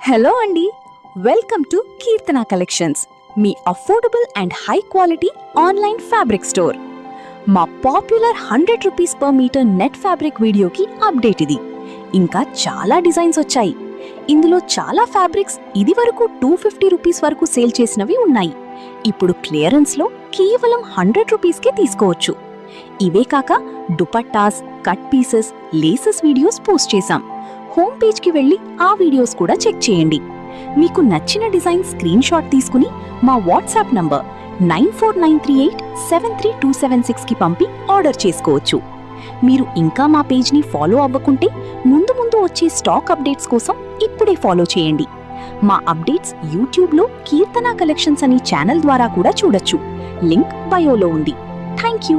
Hello అండి, welcome to Keerthana collections, మీ affordable and high quality online fabric store. మా popular 100 rupees per metre net fabric వీడియోకి update ఇది. ఇంకా చాలా డిజైన్స్ వచ్చాయి. ఇందులో చాలా ఫ్యాబ్రిక్స్ ఇది వరకు 250 రూపీస్ వరకు సేల్ చేసినవి ఉన్నాయి. ఇప్పుడు క్లియరెన్స్లో కేవలం 100 రూపీస్కే తీసుకోవచ్చు. ఇవే కాక dupattas, cut pieces, laces videos post చేశాం. హోమ్ పేజ్కి వెళ్ళి ఆ వీడియోస్ కూడా చెక్ చేయండి. మీకు నచ్చిన డిజైన్ స్క్రీన్ షాట్ తీసుకుని మా వాట్సాప్ నంబర్ 9493873276కి పంపి ఆర్డర్ చేసుకోవచ్చు. మీరు ఇంకా మా పేజ్ని ఫాలో అవ్వకుంటే ముందు వచ్చే స్టాక్ అప్డేట్స్ కోసం ఇప్పుడే ఫాలో చేయండి. మా అప్డేట్స్ యూట్యూబ్లో కీర్తన కలెక్షన్స్ అనే ఛానల్ ద్వారా కూడా చూడొచ్చు. లింక్ బయోలో ఉంది. Thank you.